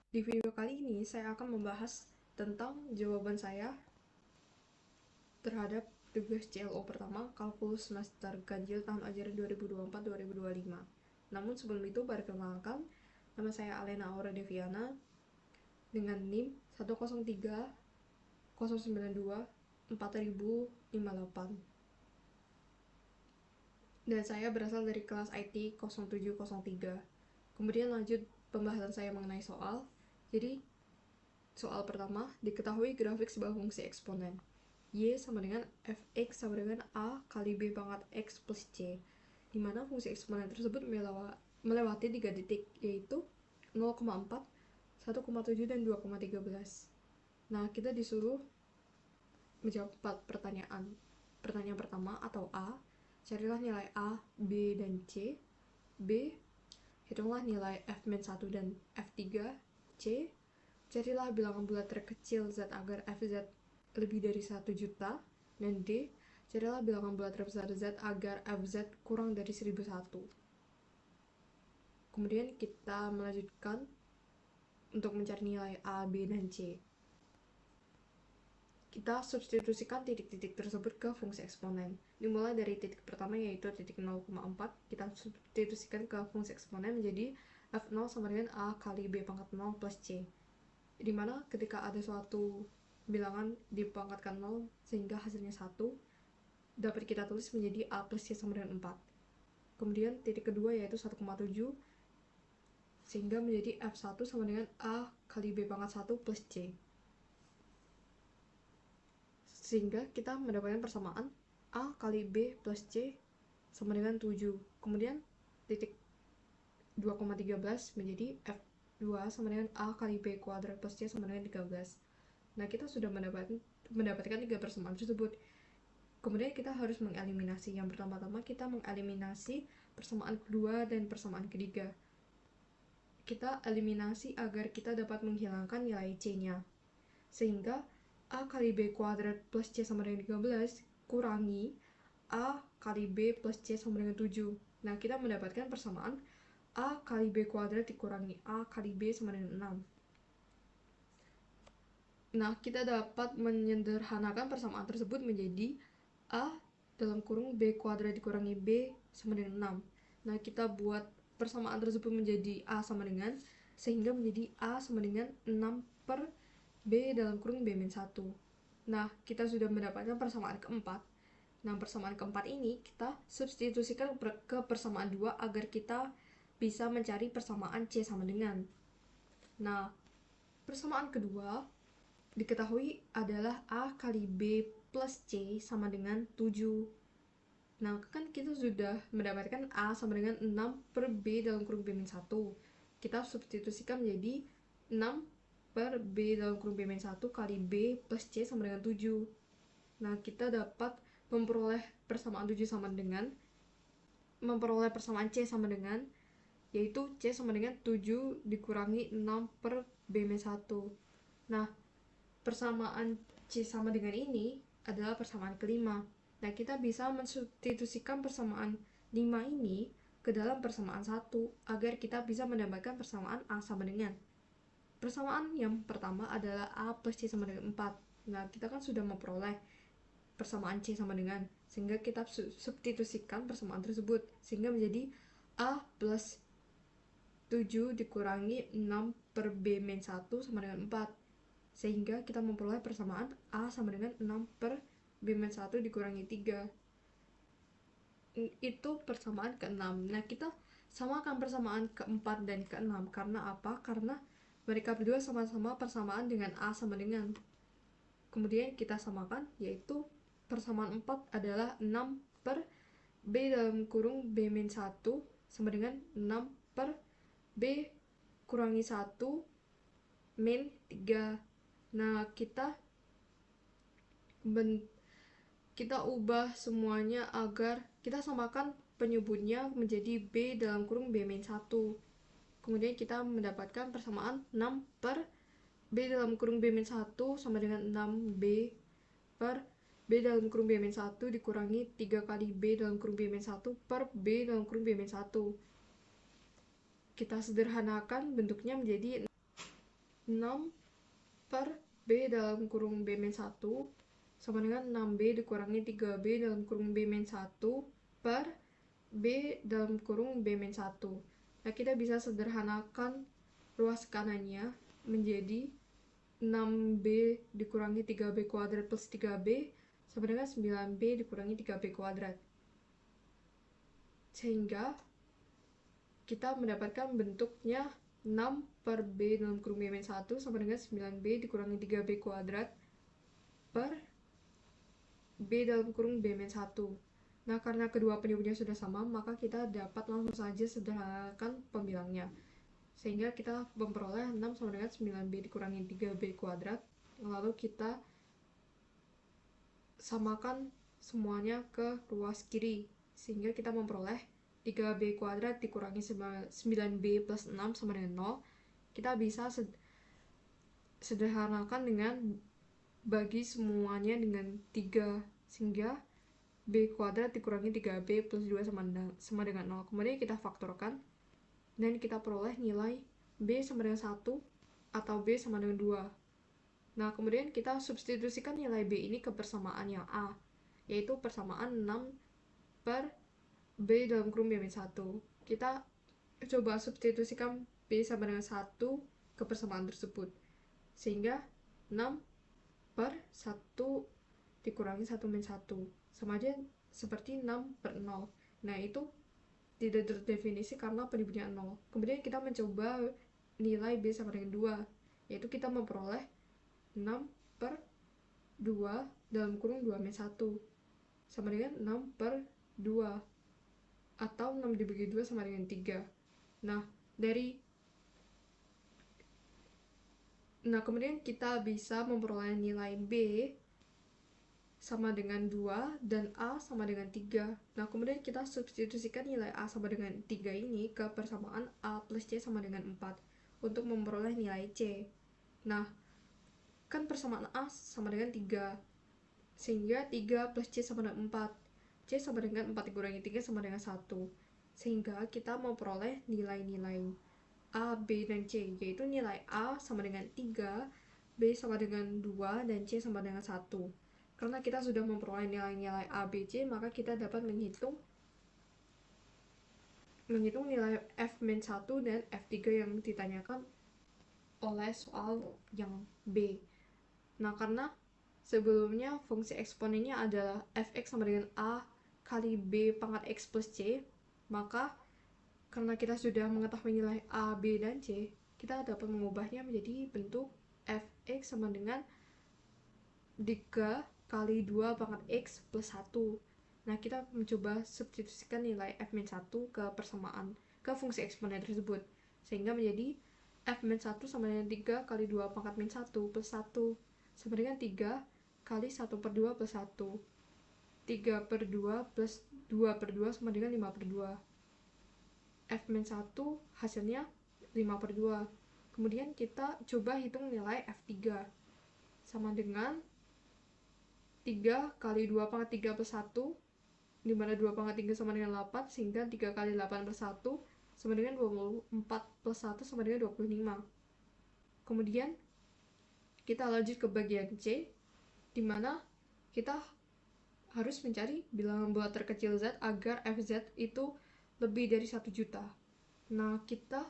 Di video kali ini saya akan membahas tentang jawaban saya terhadap tugas CLO pertama kalkulus semester ganjil tahun ajaran 2024-2025. Namun sebelum itu, perkenalkan, nama saya Alena Aura Deviana dengan NIM 103 092 4058, dan saya berasal dari kelas IT 0703. Kemudian lanjut pembahasan saya mengenai soal. Jadi soal pertama, diketahui grafik sebuah fungsi eksponen Y sama dengan fx sama dengan A kali B pangkat X plus C, di mana fungsi eksponen tersebut melewati 3 titik, yaitu 0,4, 1,7, dan 2,13. Nah, kita disuruh menjawab 4 pertanyaan. Pertanyaan pertama atau A, carilah nilai A, B, dan C. B, hitunglah nilai f-1 dan f3. C, carilah bilangan bulat terkecil Z agar fz lebih dari 1 juta. Dan D, carilah bilangan bulat terbesar Z agar fz kurang dari 1001. Kemudian kita melanjutkan untuk mencari nilai A, B, dan C. Kita substitusikan titik-titik tersebut ke fungsi eksponen. Dimulai dari titik pertama, yaitu titik 0,4. Kita substitusikan ke fungsi eksponen menjadi f0 sama dengan A kali B pangkat 0 plus C, dimana ketika ada suatu bilangan dipangkatkan 0 sehingga hasilnya 1, dapat kita tulis menjadi A plus C sama dengan 4. Kemudian titik kedua yaitu 1,7, sehingga menjadi F1 sama dengan A kali B pangkat 1 plus C, sehingga kita mendapatkan persamaan A kali B plus C sama dengan 7. Kemudian titik 2,13 menjadi F2 sama dengan A kali B kuadrat plus C sama dengan 13. Nah, kita sudah mendapatkan 3 persamaan tersebut. Kemudian kita harus mengeliminasi. Yang pertama-tama kita mengeliminasi persamaan kedua dan persamaan ketiga. Kita eliminasi agar kita dapat menghilangkan nilai C-nya. Sehingga A kali B kuadrat plus C sama dengan 13 kurangi A kali B plus C sama dengan 7. Nah, kita mendapatkan persamaan A kali B kuadrat dikurangi A kali B sama dengan 6. Nah, kita dapat menyederhanakan persamaan tersebut menjadi A dalam kurung B kuadrat dikurangi B sama dengan 6. Nah, kita buat persamaan tersebut menjadi A sama dengan, sehingga menjadi A sama dengan 6 per B dalam kurung B-1. Nah, kita sudah mendapatkan persamaan keempat. Nah, persamaan keempat ini kita substitusikan ke persamaan 2 agar kita bisa mencari persamaan C sama dengan. Nah, persamaan kedua diketahui adalah A kali B plus C sama dengan 7. Nah, kan kita sudah mendapatkan A sama dengan 6 per B dalam kurung B-1. Kita substitusikan menjadi 6 per B dalam kurung B-1 kali B plus C sama dengan 7. Nah, kita dapat memperoleh persamaan 7 sama dengan, memperoleh persamaan C sama dengan, yaitu C sama dengan 7 dikurangi 6 per B-1. Nah, persamaan C sama dengan ini adalah persamaan kelima. Nah, kita bisa mensubstitusikan persamaan 5 ini ke dalam persamaan 1 agar kita bisa mendapatkan persamaan A sama dengan. Persamaan yang pertama adalah A plus C sama dengan 4. Nah, kita kan sudah memperoleh persamaan C sama dengan, sehingga kita substitusikan persamaan tersebut sehingga menjadi A plus 7 dikurangi 6 per B-1 sama dengan 4, sehingga kita memperoleh persamaan A sama dengan 6 per B-1 dikurangi 3. Itu persamaan ke-6. Nah, kita samakan persamaan ke-4 dan ke-6. Karena apa? Karena mereka berdua sama-sama persamaan dengan A sama dengan. Kemudian kita samakan, yaitu persamaan 4 adalah 6 per B dalam kurung B-1 sama dengan 6 per B kurangi 1 min 3. Nah, kita ubah semuanya agar kita samakan penyebutnya menjadi B dalam kurung B-1. Kemudian kita mendapatkan persamaan 6 per B dalam kurung B-1 sama dengan 6B per B dalam kurung B-1 dikurangi 3 kali B dalam kurung B-1 per B dalam kurung B-1. Kita sederhanakan bentuknya menjadi 6 per B dalam kurung B-1 sama dengan 6B dikurangi 3B dalam kurung B-1 per B dalam kurung B-1. Nah, kita bisa sederhanakan ruas kanannya menjadi 6B dikurangi 3B kuadrat plus 3B sama dengan 9B dikurangi 3B kuadrat. Sehingga kita mendapatkan bentuknya 6 per B dalam kurung B-1 sama dengan 9B dikurangi 3B kuadrat per B dalam kurung B-1. Nah, karena kedua penimbunya sudah sama, maka kita dapat langsung saja sederhanakan pembilangnya. Sehingga kita memperoleh 6 sama dengan 9B dikurangi 3B kuadrat. Lalu kita samakan semuanya ke ruas kiri. Sehingga kita memperoleh 3B kuadrat dikurangi 9B plus 6 sama dengan 0. Kita bisa sederhanakan dengan bagi semuanya dengan 3, sehingga B kuadrat dikurangi 3B plus 2 sama dengan 0. Kemudian kita faktorkan dan kita peroleh nilai B sama dengan 1 atau B sama dengan 2. Nah, kemudian kita substitusikan nilai B ini ke persamaan yang A, yaitu persamaan 6 per B dalam kurung B-1. Kita coba substitusikan B sama dengan 1 ke persamaan tersebut. Sehingga 6 per 1 dikurangi 1-1 sama aja seperti 6 per 0. Nah, itu tidak terdefinisi karena penimbunya 0. Kemudian kita mencoba nilai B sama dengan 2, yaitu kita memperoleh 6 per 2 dalam kurung 2-1 sama dengan 6 per 2 atau 6 dibagi 2 sama dengan 3. Nah, kemudian kita bisa memperoleh nilai B sama dengan 2 dan A sama dengan 3. Nah, kemudian kita substitusikan nilai A sama dengan 3 ini ke persamaan A plus C sama dengan 4 untuk memperoleh nilai C. Nah, kan persamaan A sama dengan 3, sehingga 3 plus C sama dengan 4. C sama dengan 4 dikurangi 3 sama dengan 1. Sehingga kita memperoleh nilai-nilai A, B, dan C, yaitu nilai A sama dengan 3, B sama dengan 2, dan C sama dengan 1. Karena kita sudah memperoleh nilai-nilai A, B, C, maka kita dapat menghitung nilai F-1 dan F3 yang ditanyakan oleh soal yang B. Nah, karena sebelumnya fungsi eksponennya adalah Fx sama dengan A kali B pangkat X plus C, maka karena kita sudah mengetahui nilai A, B, dan C, kita dapat mengubahnya menjadi bentuk Fx sama dengan 3 kali 2 pangkat X plus 1. Nah, kita mencoba substitusikan nilai F-1 ke fungsi eksponen tersebut, sehingga menjadi F-1 sama dengan 3 kali 2 pangkat min 1 plus 1 sama dengan 3 kali 1 per 2 plus 1. 3 per 2 plus 2 per 2 sama dengan 5 per 2. F-1 hasilnya 5 per 2. Kemudian kita coba hitung nilai F3 sama dengan 3 kali 2 pangkat 3 plus 1, dimana 2 pangkat 3 sama dengan 8, sehingga 3 kali 8 plus 1 sama dengan 24 plus 1 sama dengan 25. Kemudian kita lanjut ke bagian C, dimana kita harus mencari bilangan bulat terkecil Z agar Fz itu lebih dari 1 juta. Nah, kita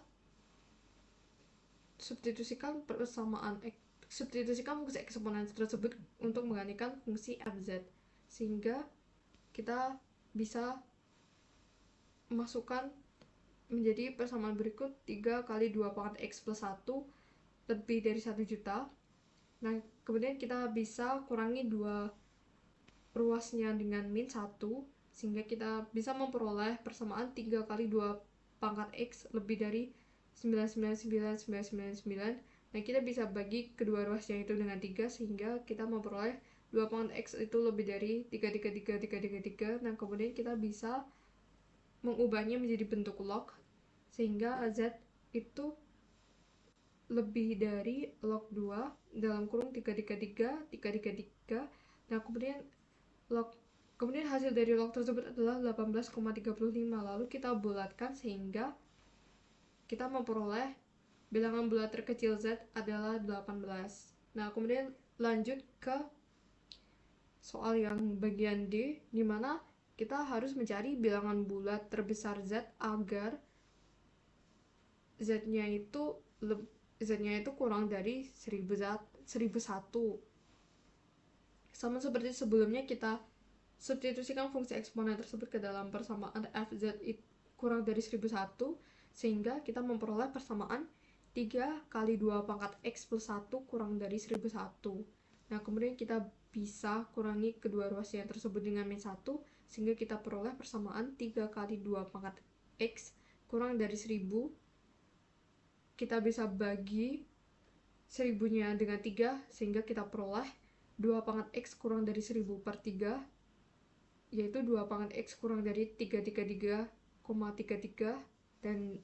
substitusikan fungsi eksponen tersebut untuk menggantikan fungsi Fz, sehingga kita bisa masukkan menjadi persamaan berikut 3 kali 2 pangkat X plus 1 lebih dari 1 juta. Nah, kemudian kita bisa kurangi 2 ruasnya dengan min 1, sehingga kita bisa memperoleh persamaan 3 kali 2 pangkat X lebih dari 999,999. Nah, kita bisa bagi kedua ruasnya itu dengan 3, sehingga kita memperoleh 2 pangkat X itu lebih dari 3. Nah, kemudian kita bisa mengubahnya menjadi bentuk log, sehingga Z itu lebih dari log 2 dalam kurung 3. Nah, kemudian hasil dari log tersebut adalah 18,35. Lalu kita bulatkan sehingga kita memperoleh bilangan bulat terkecil Z adalah 18. Nah, kemudian lanjut ke soal yang bagian D, di mana kita harus mencari bilangan bulat terbesar Z agar Z-nya itu kurang dari 1001. Sama seperti sebelumnya, kita substitusikan fungsi eksponen tersebut ke dalam persamaan fz kurang dari 1001, sehingga kita memperoleh persamaan 3 kali 2 pangkat x plus 1 kurang dari 1001. Nah, kemudian kita bisa kurangi kedua ruas yang tersebut dengan min 1, sehingga kita peroleh persamaan 3 kali 2 pangkat x kurang dari 1000. Kita bisa bagi 1000-nya dengan 3, sehingga kita peroleh 2 pangkat x kurang dari 1000 per 3, yaitu 2 pangkat x kurang dari 333,33, dan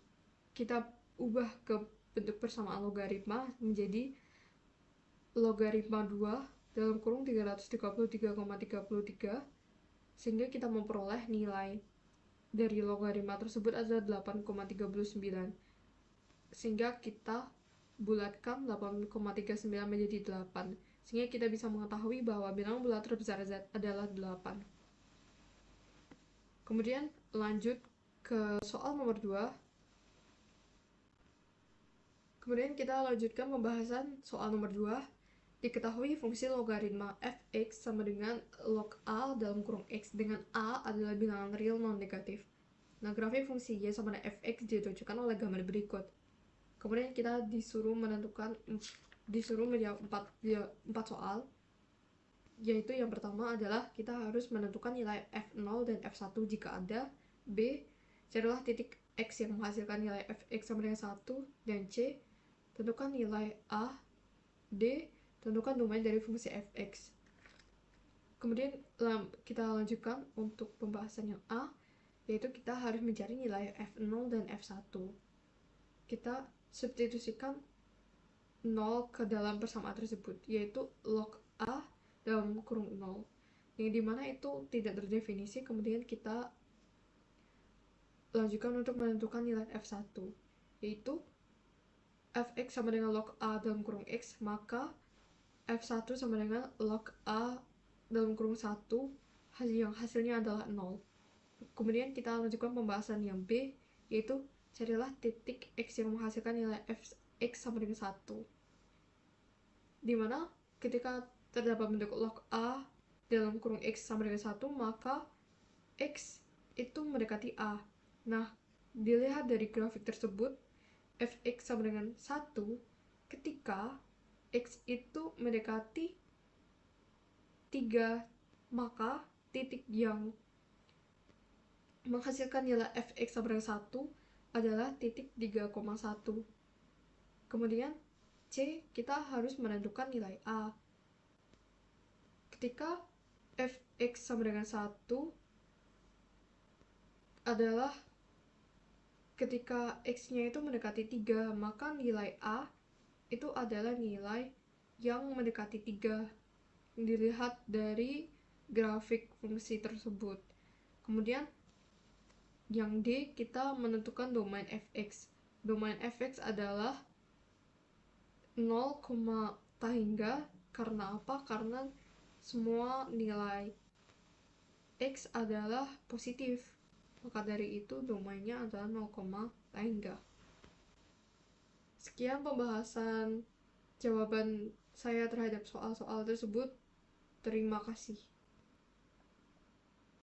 kita ubah ke bentuk persamaan logaritma menjadi logaritma 2 dalam kurung 333,33, sehingga kita memperoleh nilai dari logaritma tersebut adalah 8,39, sehingga kita bulatkan 8,39 menjadi 8, sehingga kita bisa mengetahui bahwa bilangan bulat terbesar Z adalah 8. Kemudian lanjut ke soal nomor 2. Kemudian kita lanjutkan pembahasan soal nomor 2. Diketahui fungsi logaritma fx sama dengan log a dalam kurung x, dengan a adalah bilangan real non-negatif. Nah, grafik fungsi y sama dengan fx ditunjukkan oleh gambar berikut. Kemudian kita disuruh menjawab 4 soal, yaitu yang pertama adalah kita harus menentukan nilai f0 dan f1 jika ada. B, carilah titik x yang menghasilkan nilai fx sama dengan 1, dan C, tentukan nilai a. D, tentukan domain dari fungsi fx. Kemudian kita lanjutkan untuk pembahasan yang A, yaitu kita harus mencari nilai f0 dan f1. Kita substitusikan 0 ke dalam persamaan tersebut, yaitu log a dalam kurung 0, yang dimana itu tidak terdefinisi. Kemudian kita lanjutkan untuk menentukan nilai f1, yaitu fx sama dengan log a dalam kurung x, maka f1 sama dengan log a dalam kurung 1 yang hasilnya adalah 0. Kemudian kita lanjutkan pembahasan yang B, yaitu carilah titik x yang menghasilkan nilai fx sama dengan 1, dimana ketika terdapat bentuk log a dalam kurung x sama dengan 1, maka x itu mendekati a. Nah, dilihat dari grafik tersebut, fx sama dengan 1 ketika x itu mendekati 3, maka titik yang menghasilkan nilai fx sama dengan 1 adalah titik 3,1. Kemudian C, kita harus menentukan nilai a. Ketika fx sama dengan 1 adalah ketika x-nya itu mendekati 3, maka nilai a itu adalah nilai yang mendekati 3 yang dilihat dari grafik fungsi tersebut. Kemudian yang D, kita menentukan domain fx. Domain fx adalah 0, hingga. Karena apa? Karena semua nilai x adalah positif, maka dari itu domainnya adalah 0, hingga. Sekian pembahasan jawaban saya terhadap soal-soal tersebut. Terima kasih.